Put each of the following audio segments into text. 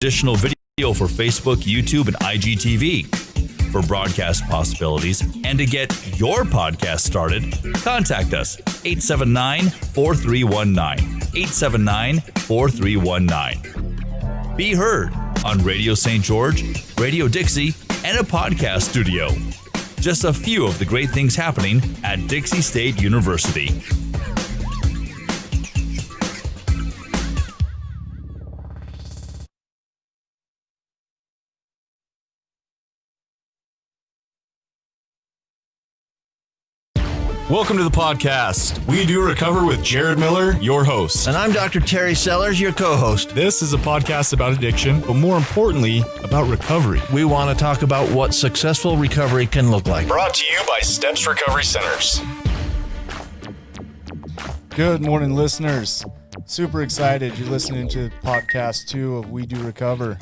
additional video for Facebook, YouTube, and IGTV. For broadcast possibilities and to get your podcast started, contact us 879-4319. 879-4319. Be heard on Radio St. George, Radio Dixie, and a podcast studio. Just a few of the great things happening at Dixie State University. Welcome to the podcast. We Do Recover with Jared Miller, your host. And I'm Dr. Terry Sellers, your co-host. This is a podcast about addiction, but more importantly, about recovery. We want to talk about what successful recovery can look like. Brought to you by Steps Recovery Centers. Good morning, listeners. Super excited you're listening to podcast 2 of We Do Recover.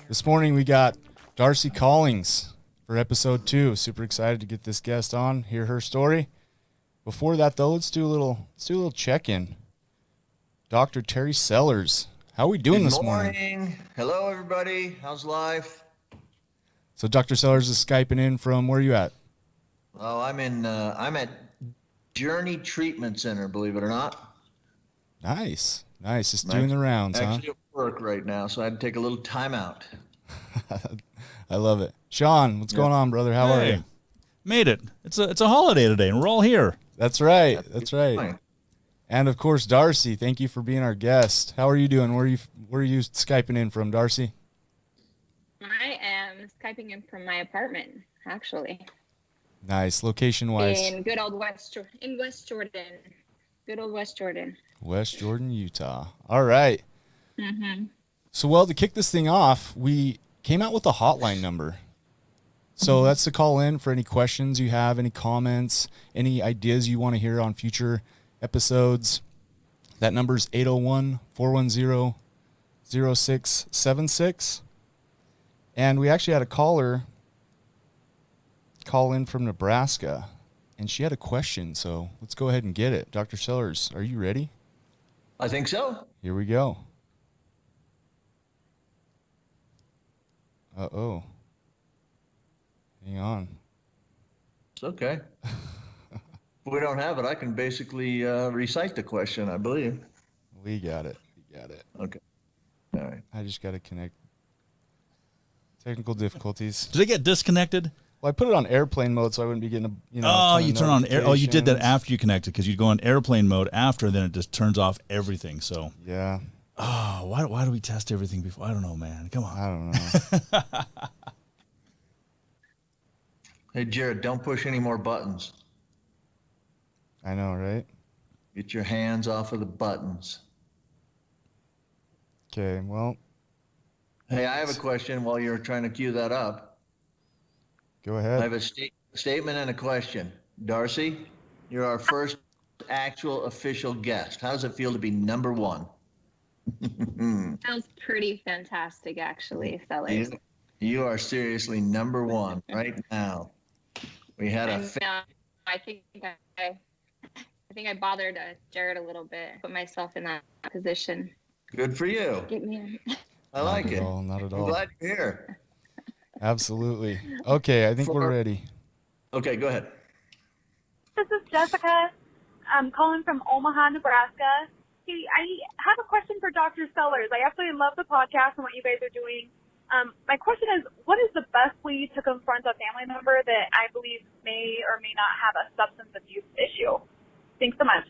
This morning we got Darcy Collings for episode 2. Super excited to get this guest on, hear her story. Before that, though, let's do a little check-in. Dr. Terry Sellers, how are we doing this morning? Good morning. Hello, everybody. How's life? So Dr. Sellers is Skyping in from, where are you at? Oh, I'm at Journey Treatment Center, believe it or not. Nice. Just doing the rounds, Actually at work right now, so I had to take a little time out. I love it. Sean, what's going on, brother? How are you? Made it. It's a holiday today, and we're all here. That's right. And of course, Darcy, thank you for being our guest. How are you doing? Where are you Skyping in from, Darcy? I am Skyping in from my apartment, actually. Nice, location-wise. In good old West Jordan. Good old West Jordan. West Jordan, Utah. All right. Mm-hmm. So, to kick this thing off, we came out with a hotline number. So that's to call in for any questions you have, any comments, any ideas you want to hear on future episodes. That number is 801-410-0676. And we actually had a caller call in from Nebraska, and she had a question. So let's go ahead and get it. Dr. Sellers, are you ready? I think so. Here we go. Uh-oh. Hang on. It's okay. If we don't have it, I can basically recite the question, I believe. We got it. Okay. All right. I just got to connect. Technical difficulties. Did it get disconnected? Well, I put it on airplane mode, so I wouldn't be getting you turn on air. Oh, you did that after you connected, because you go on airplane mode after, then it just turns off everything. So. Yeah. Oh, why do we test everything before? I don't know, man. Come on. I don't know. Hey, Jared, don't push any more buttons. I know, right? Get your hands off of the buttons. Okay, well. Hey, I have a question while you're trying to cue that up. Go ahead. I have a statement and a question. Darcy, you're our first actual official guest. How does it feel to be number one? Sounds pretty fantastic, actually, fellas. You are seriously number one right now. We had I think I bothered Jared a little bit. Put myself in that position. Good for you. Get me in. I like it. Not at I'm all. glad you're here. Absolutely. Okay, I think we're ready. Okay, go ahead. This is Jessica. I'm calling from Omaha, Nebraska. Hey, I have a question for Dr. Sellers. I absolutely love the podcast and what you guys are doing. My question is, what is the best way to confront a family member that I believe may or may not have a substance abuse issue? Thanks so much.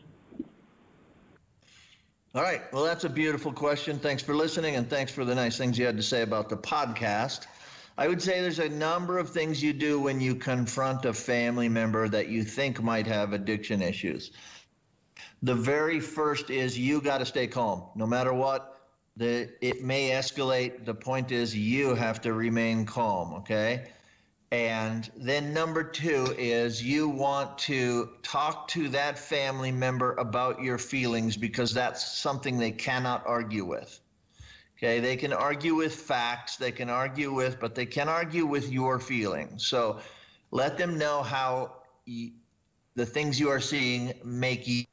All right. Well, that's a beautiful question. Thanks for listening, and thanks for the nice things you had to say about the podcast. I would say there's a number of things you do when you confront a family member that you think might have addiction issues. The very first is you got to stay calm. No matter what, it may escalate. The point is you have to remain calm, okay? And then number 2 is you want to talk to that family member about your feelings, because that's something they cannot argue with. Okay, they can argue with facts, but they can argue with your feelings. So let them know how the things you are seeing make you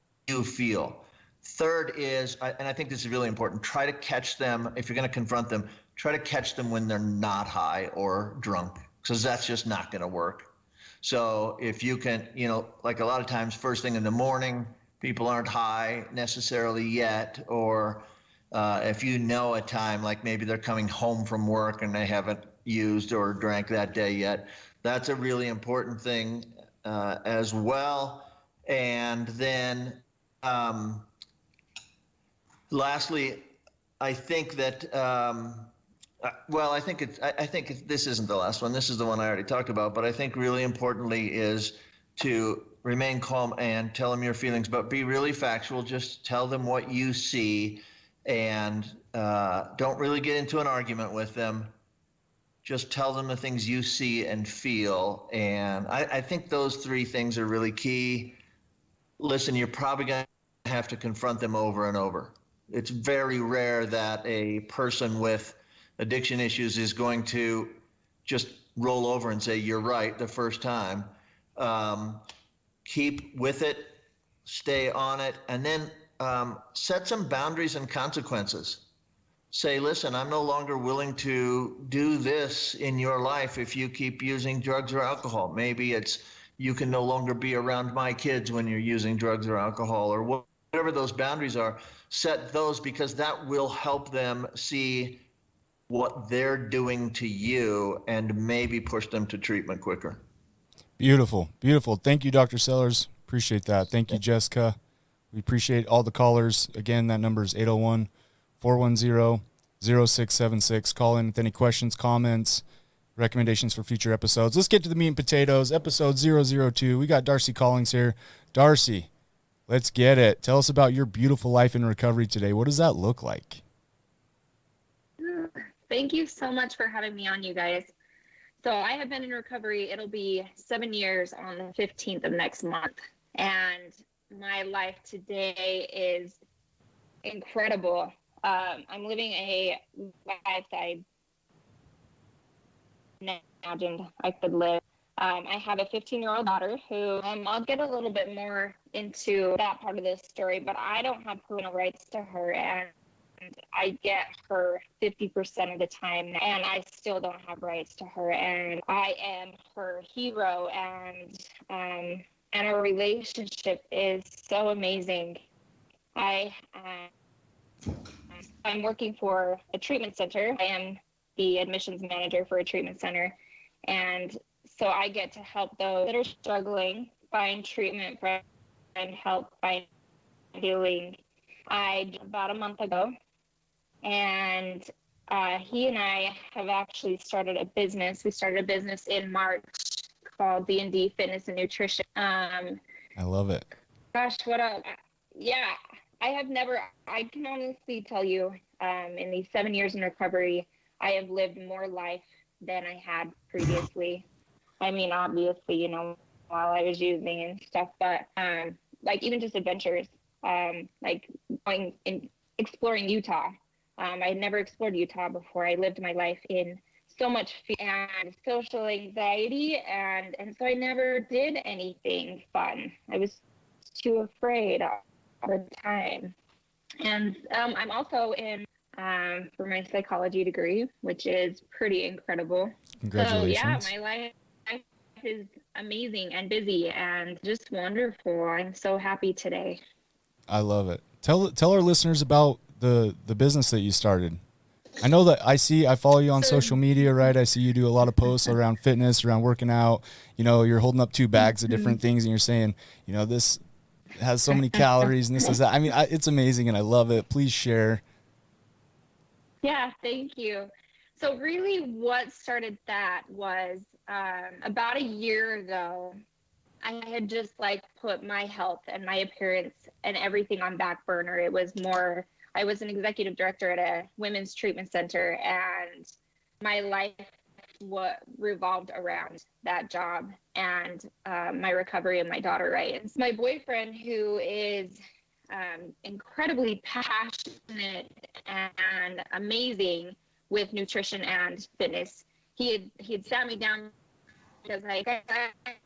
feel. Third is, and I think this is really important, try to catch them, if you're going to confront them, try to catch them when they're not high or drunk, because that's just not going to work. So if you can, like a lot of times first thing in the morning, people aren't high necessarily yet, or if you know a time, like maybe they're coming home from work and they haven't used or drank that day yet, that's a really important thing as well. And then lastly, I think that this isn't the last one. This is the one I already talked about. But I think really importantly is to remain calm and tell them your feelings, but be really factual. Just tell them what you see, and don't really get into an argument with them. Just tell them the things you see and feel. And I think those three things are really key. Listen, you're probably going to have to confront them over and over. It's very rare that a person with addiction issues is going to just roll over and say, you're right, the first time. Keep with it, stay on it, and then set some boundaries and consequences. Say, listen, I'm no longer willing to do this in your life if you keep using drugs or alcohol. Maybe it's you can no longer be around my kids when you're using drugs or alcohol, or whatever those boundaries are. Set those, because that will help them see what they're doing to you and maybe push them to treatment quicker. Beautiful. Beautiful. Thank you, Dr. Sellers. Appreciate that. Thank you, Jessica. We appreciate all the callers. Again, that number is 801-410-0676. Call in with any questions, comments, recommendations for future episodes. Let's get to the meat and potatoes. Episode 002. We got Darcy Collings here. Darcy, let's get it. Tell us about your beautiful life in recovery today. What does that look like? Thank you so much for having me on, you guys. So I have been in recovery. It'll be 7 years on the 15th of next month. And my life today is incredible. I'm living a life that I never imagined I could live. I have a 15-year-old daughter who I'll get a little bit more into that part of the story, but I don't have parental rights to her, and I get her 50% of the time, and I still don't have rights to her, and I am her hero, and our relationship is so amazing. I'm working for a treatment center. I am the admissions manager for a treatment center, and so I get to help those that are struggling find treatment and help find healing. About a month ago, and he and I have actually started a business. We started a business in March called D&D Fitness and Nutrition. I love it. Gosh, yeah, I can honestly tell you, in these 7 years in recovery, I have lived more life than I had previously. I mean, obviously, while I was using and stuff, but like even just adventures, like going and exploring Utah. I had never explored Utah before. I lived my life in so much fear and social anxiety, and so I never did anything fun. I was too afraid all the time. And I'm also in for my psychology degree, which is pretty incredible. Congratulations. So yeah, my life is amazing and busy and just wonderful. I'm so happy today. I love it. Tell our listeners about the business that you started. I know that I follow you on social media, right? I see you do a lot of posts around fitness, around working out. You're holding up 2 bags of different things and you're saying, this has so many calories and this is that. I mean, it's amazing and I love it. Please share. Yeah, thank you. So really what started that was about a year ago, I had just put my health and my appearance and everything on back burner. It was more, I was an executive director at a women's treatment center, and my life revolved around that job and my recovery and my daughter, right? And so my boyfriend, who is incredibly passionate and amazing with nutrition and fitness, he had sat me down because I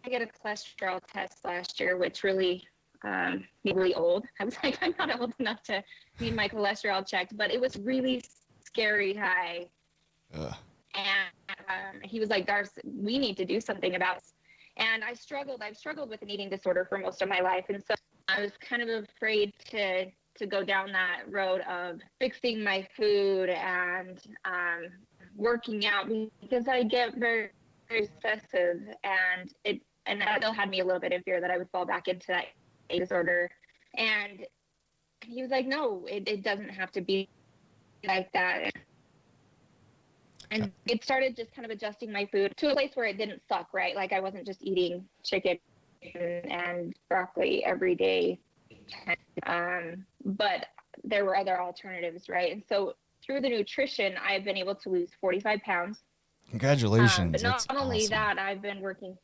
get a cholesterol test last year, which really made me really old. I was like, I'm not old enough to need my cholesterol checked, but it was really scary high. And he was like, Darce, we need to do something about this. And I've struggled with an eating disorder for most of my life. And so I was kind of afraid to go down that road of fixing my food and working out, because I get very, very obsessive, and that still had me a little bit in fear that I would fall back into that eating disorder. And he was like, no, it doesn't have to be like that. And it started just kind of adjusting my food to a place where it didn't suck, right? Like I wasn't just eating chicken and broccoli every day. But there were other alternatives, right? And so through the nutrition, I've been able to lose 45 pounds. Congratulations. But not That's only awesome. that, I've been working.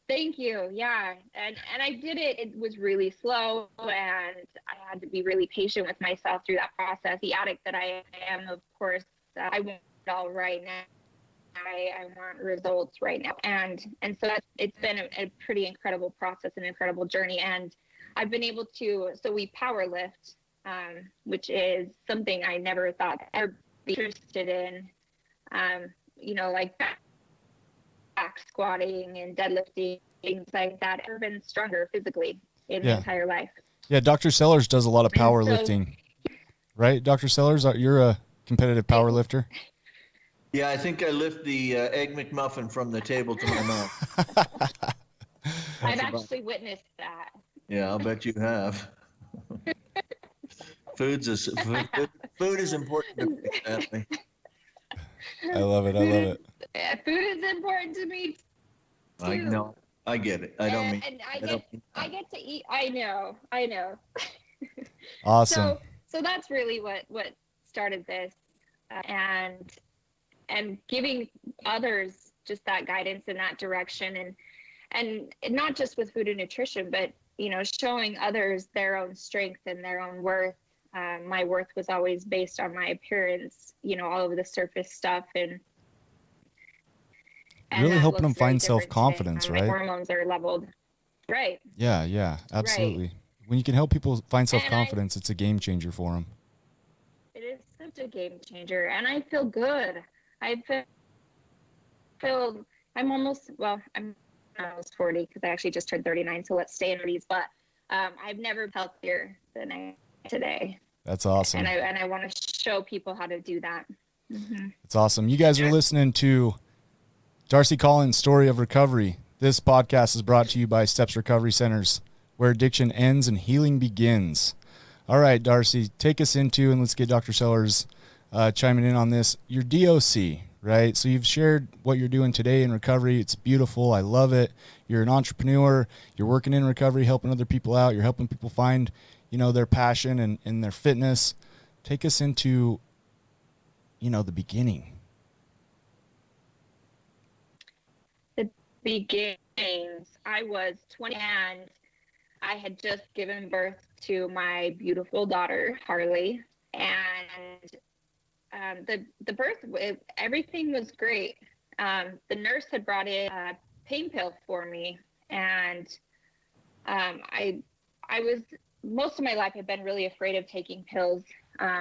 Thank you. Yeah. And I did it. It was really slow, and I had to be really patient with myself through that process. The addict that I am, of course, I want it all right now. I want results right now. And so it's been a pretty incredible process, an incredible journey. And I've been able to, so we power lift, which is something I never thought I'd be interested in. Like back squatting and deadlifting, things like that. I've been stronger physically in my entire life. Yeah, Dr. Sellers does a lot of powerlifting, right? Dr. Sellers, you're a competitive power lifter? Yeah, I think I lift the Egg McMuffin from the table to my mouth. I've actually witnessed that. Yeah, I'll bet you have. Food is important to me, sadly. I love it. Food is important to me too. I know. I get it. I don't mean. And I get to eat. I know. Awesome. So that's really what started this, and giving others just that guidance in that direction, and not just with food and nutrition, but showing others their own strength and their own worth. My worth was always based on my appearance, all of the surface stuff, and really helping them find self-confidence, right? Hormones are leveled. Right. Yeah, absolutely. Right. When you can help people find self-confidence, it's a game changer for them. It is such a game changer, and I feel good. I feel I'm almost 40, because I actually just turned 39, so let's stay in 30s, but I've never felt healthier than I am today. That's awesome. And I want to show people how to do that. Mm-hmm. It's awesome. You guys are listening to Darcy Collins' Story of Recovery. This podcast is brought to you by Steps Recovery Centers, where addiction ends and healing begins. All right, Darcy, take us into, and let's get Dr. Sellers chiming in on this, your DOC, right? So you've shared what you're doing today in recovery. It's beautiful. I love it. You're an entrepreneur. You're working in recovery, helping other people out. You're helping people find, their passion and their fitness. Take us into, the beginning. Beginnings. I was 20, and I had just given birth to my beautiful daughter, Harley, and the birth, everything was great. The nurse had brought in a pain pill for me, and I was, most of my life I've been really afraid of taking pills,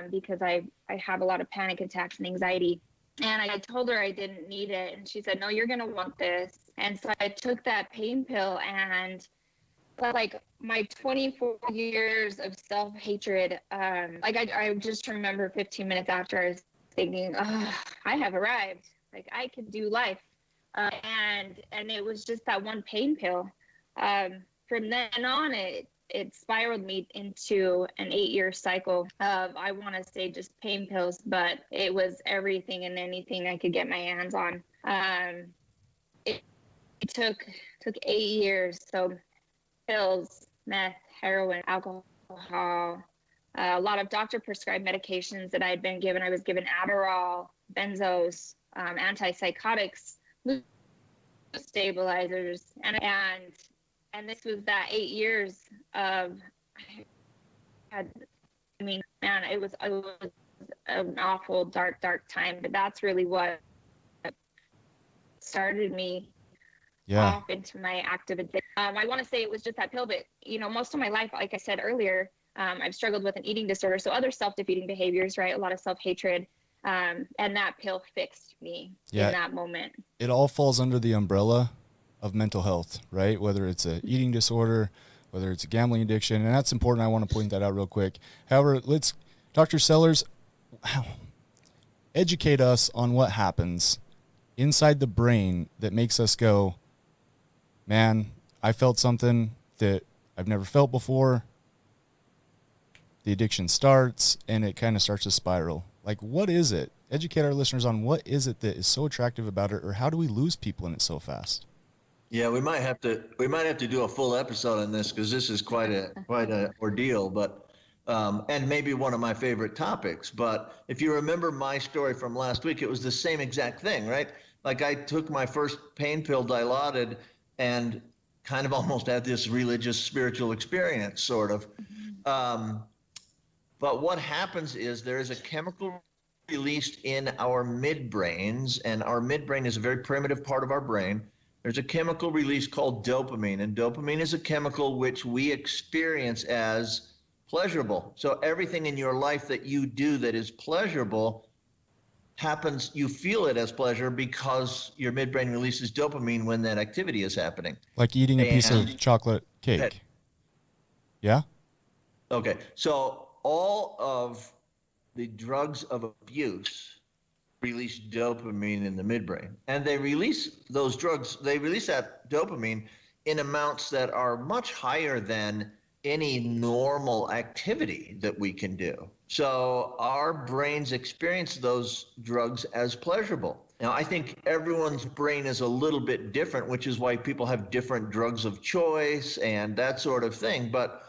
because I have a lot of panic attacks and anxiety. And I told her I didn't need it, and she said, no, you're going to want this. And so I took that pain pill, and like my 24 years of self-hatred, I just remember 15 minutes after, I was thinking, oh, I have arrived. Like, I can do life. And it was just that one pain pill. From then on, it spiraled me into an 8-year cycle of, I want to say, just pain pills, but it was everything and anything I could get my hands on. It took 8 years. So pills, meth, heroin, alcohol, a lot of doctor prescribed medications that I had been given. I was given Adderall, benzos, antipsychotics, mood stabilizers, and this was that 8 years of, it was an awful, dark time, but that's really what started me off into my active addiction. I want to say it was just that pill, but most of my life, like I said earlier, I've struggled with an eating disorder, so other self-defeating behaviors, right? A lot of self-hatred, And that pill fixed me Yeah. in that moment. It all falls under the umbrella of mental health, right? Whether it's a eating disorder, whether it's a gambling addiction, and that's important. I want to point that out real quick. However, Dr. Sellers, educate us on what happens inside the brain that makes us go, man, I felt something that I've never felt before. The addiction starts, and it kind of starts to spiral. Like, what is it? Educate our listeners on what is it that is so attractive about it, or how do we lose people in it so fast? Yeah, we might have to do a full episode on this because this is quite a ordeal, but and maybe one of my favorite topics. But if you remember my story from last week, it was the same exact thing, right? Like I took my first pain pill, Dilaudid, and kind of almost had this religious spiritual experience, sort of. But what happens is there is a chemical released in our midbrains, and our midbrain is a very primitive part of our brain. There's a chemical release called dopamine, and dopamine is a chemical which we experience as pleasurable. So everything in your life that you do that is pleasurable happens, you feel it as pleasure because your midbrain releases dopamine when that activity is happening. Like eating a piece of chocolate cake. Yeah? Okay, so all of the drugs of abuse release dopamine in the midbrain, and they release that dopamine in amounts that are much higher than any normal activity that we can do. So our brains experience those drugs as pleasurable. Now, I think everyone's brain is a little bit different, which is why people have different drugs of choice and that sort of thing. But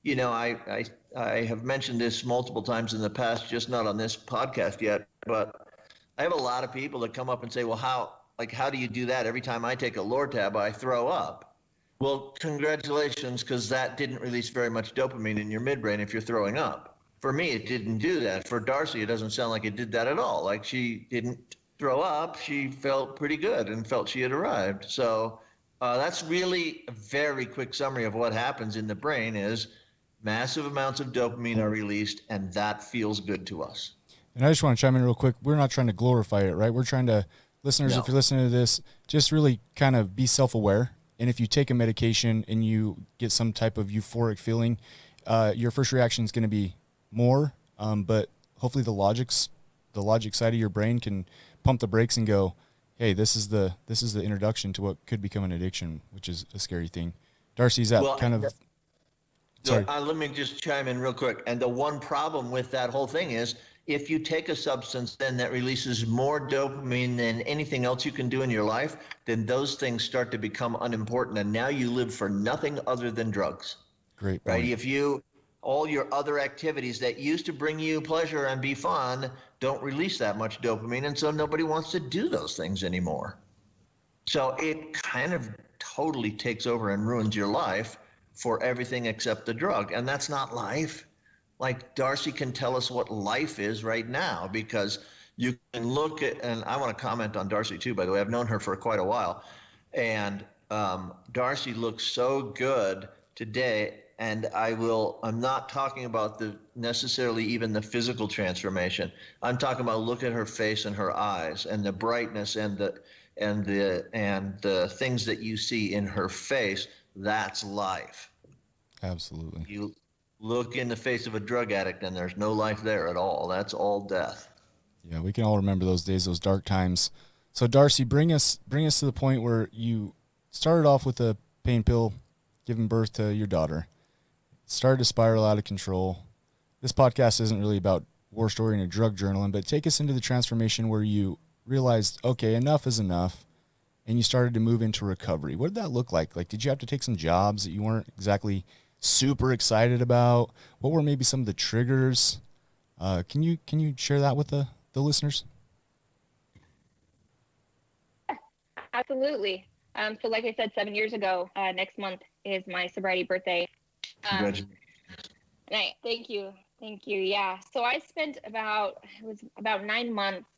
I have mentioned this multiple times in the past, just not on this podcast yet, but I have a lot of people that come up and say, well, how do you do that? Every time I take a Lortab, I throw up. Well, congratulations, because that didn't release very much dopamine in your midbrain if you're throwing up. For me, it didn't do that. For Darcy, it doesn't sound like it did that at all. Like she didn't throw up. She felt pretty good and felt she had arrived. So that's really a very quick summary of what happens in the brain is massive amounts of dopamine are released, and that feels good to us. And I just want to chime in real quick. We're not trying to glorify it, right? We're trying to, listeners, No. If you're listening to this, just really kind of be self-aware. And if you take a medication and you get some type of euphoric feeling, your first reaction is going to be more. But hopefully the logic side of your brain can pump the brakes and go, hey, this is the introduction to what could become an addiction, which is a scary thing. Darcy, is that sorry. Let me just chime in real quick. And the one problem with that whole thing is if you take a substance then that releases more dopamine than anything else you can do in your life, then those things start to become unimportant. And now you live for nothing other than drugs. Great point. Right? All your other activities that used to bring you pleasure and be fun don't release that much dopamine. And so nobody wants to do those things anymore. So it kind of totally takes over and ruins your life for everything except the drug. And that's not life. Like Darcy can tell us what life is right now, because you can look at, and I want to comment on Darcy too, by the way. I've known her for quite a while. And Darcy looks so good today. And I'm not talking about necessarily even the physical transformation. I'm talking about look at her face and her eyes and the brightness and the things that you see in her face. That's life. Absolutely. You look in the face of a drug addict and there's no life there at all. That's all death. Yeah, we can all remember those days, those dark times. So Darcy, bring us to the point where you started off with a pain pill, giving birth to your daughter. Started to spiral out of control. This podcast isn't really about war story and a drug journaling, but take us into the transformation where you realized, okay, enough is enough, and you started to move into recovery. What did that look like? Like, did you have to take some jobs that you weren't exactly super excited about? What were maybe some of the triggers? Can you share that with the listeners? Absolutely. So like I said, 7 years ago, next month is my sobriety birthday. Congratulations. Thank you. Yeah. So I spent about 9 months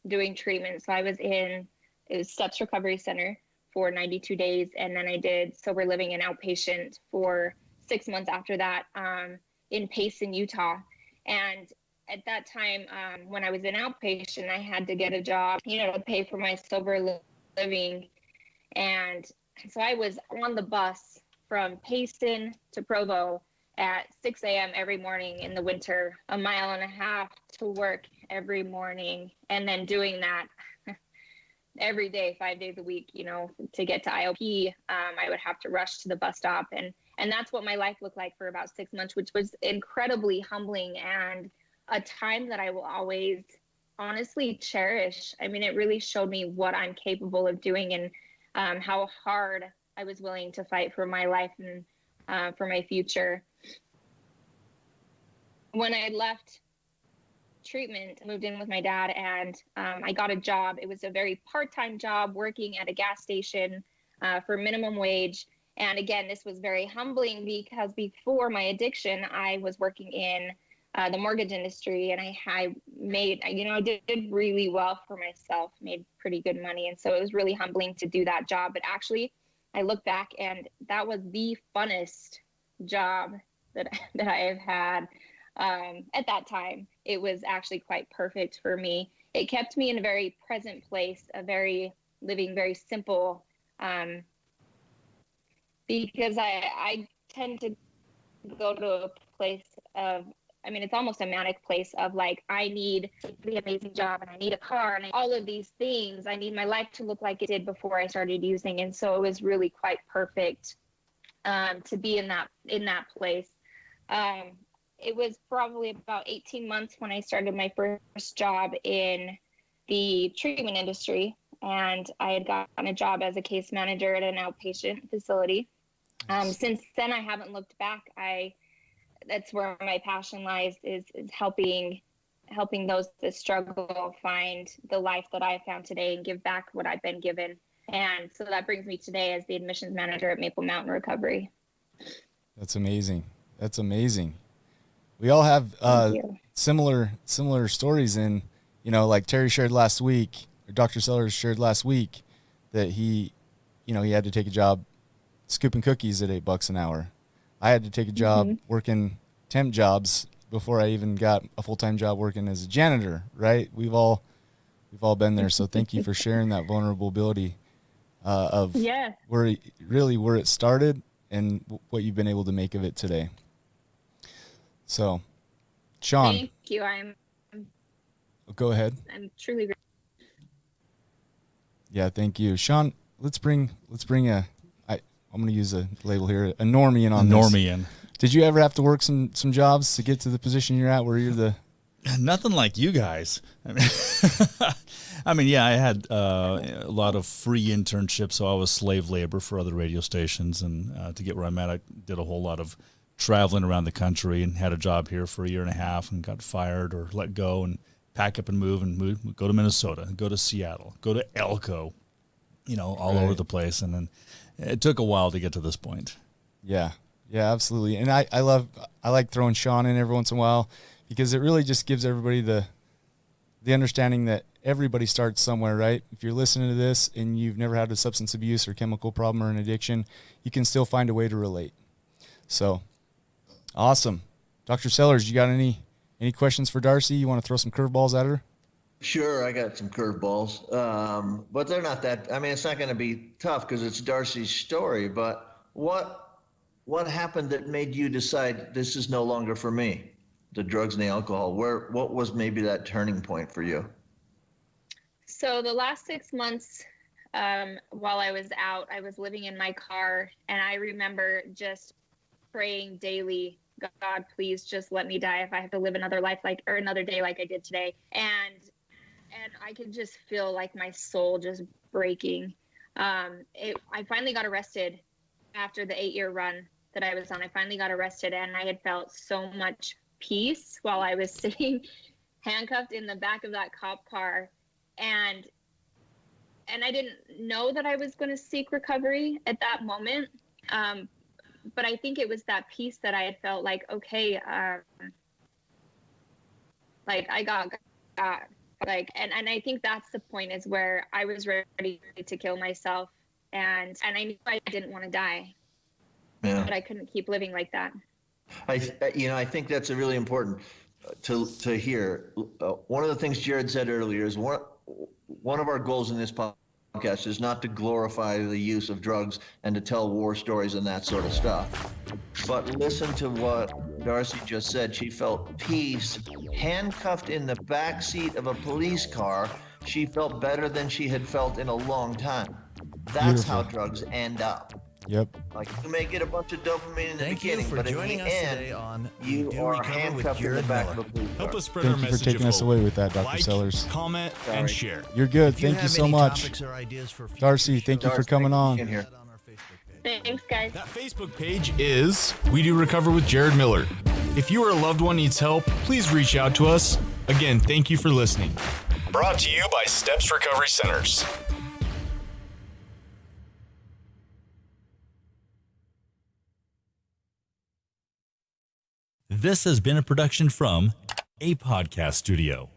doing treatment. So it was Steps Recovery Center for 92 days. And then I did sober living and outpatient for 6 months after that, in Payson, Utah. And at that time, when I was an outpatient, I had to get a job, to pay for my sober living. And so I was on the bus from Payson to Provo at 6 a.m. every morning in the winter, a mile and a half to work every morning, and then doing that every day, 5 days a week, to get to IOP. I would have to rush to the bus stop. And that's what my life looked like for about 6 months, which was incredibly humbling and a time that I will always honestly cherish. I mean, it really showed me what I'm capable of doing, and how hard I was willing to fight for my life and for my future. When I left treatment, I moved in with my dad, and I got a job. It was a very part-time job working at a gas station for minimum wage. And again, this was very humbling because before my addiction, I was working in the mortgage industry, and I made, I did really well for myself, made pretty good money. And so it was really humbling to do that job. But actually, I look back, and that was the funnest job that I have had. At that time, it was actually quite perfect for me. It kept me in a very present place, living very simple, because I tend to go to a place of, it's almost a manic place of like, I need a pretty amazing job, and I need a car, and all of these things. I need my life to look like it did before I started using. And so it was really quite perfect to be in that place. It was probably about 18 months when I started my first job in the treatment industry, and I had gotten a job as a case manager at an outpatient facility. Since then, I haven't looked back. That's where my passion lies, is helping those that struggle find the life that I found today and give back what I've been given. And so that brings me today as the admissions manager at Maple Mountain Recovery. That's amazing. That's amazing. We all have similar stories, and like Terry shared last week, or Dr. Sellers shared last week, that he had to take a job scooping cookies at $8 an hour. I had to take a job working temp jobs before I even got a full-time job working as a janitor, right? We've all been there. So thank you for sharing that vulnerability of where it started and what you've been able to make of it today. So, Sean. Thank you. Go ahead. I'm truly. Yeah, thank you, Sean. Let's bring I'm going to use a label here, a normie in on this. Normie in. Did you ever have to work some jobs to get to the position you're at, where you're the? Nothing like you guys. I had a lot of free internships, so I was slave labor for other radio stations, and to get where I'm at, I did a whole lot of traveling around the country, and had a job here for a year and a half, and got fired or let go, and pack up and move, go to Minnesota, go to Seattle, go to Elko, all over the place, and then it took a while to get to this point. Yeah, absolutely. And I like throwing Sean in every once in a while, because it really just gives everybody the understanding that everybody starts somewhere, right? If you're listening to this and you've never had a substance abuse or chemical problem or an addiction, you can still find a way to relate. So, awesome. Dr. Sellers, you got any questions for Darcy? You want to throw some curveballs at her? Sure, I got some curveballs, but they're not that. It's not going to be tough because it's Darcy's story. But what happened that made you decide this is no longer for me? The drugs and the alcohol. What was maybe that turning point for you? So the last 6 months, while I was out, I was living in my car, and I remember just praying daily, God, please just let me die if I have to live another life or another day like I did today. And I could just feel like my soul just breaking. I finally got arrested after the 8-year run that I was on. I finally got arrested, and I had felt so much peace while I was sitting handcuffed in the back of that cop car. And I didn't know that I was going to seek recovery at that moment. But I think it was that peace that I had felt like, okay, like I got and I think that's the point, is where I was ready to kill myself, and I knew I didn't want to die, but I couldn't keep living like that. I think that's a really important to hear. One of the things Jared said earlier is one of our goals in this podcast is not to glorify the use of drugs and to tell war stories and that sort of stuff. But listen to what Darcy just said. She felt peace, handcuffed in the back seat of a police car. She felt better than she had felt in a long time. That's how drugs end up. Yep. Like, you may get a bunch of dopamine in the beginning, but in the end, you are handcuffed in the back of a police car. Help us spread Thank our you for message taking of us hope. away with that, Dr. Like, Sellers. comment, and share. You're good. If you Thank you have so any much. topics or ideas for future Darcy, thank you for coming on. In here. Thanks, guys. That Facebook page is We Do Recover with Jared Miller. If you or a loved one needs help, please reach out to us. Again, thank you for listening. Brought to you by Steps Recovery Centers. This has been a production from a podcast studio.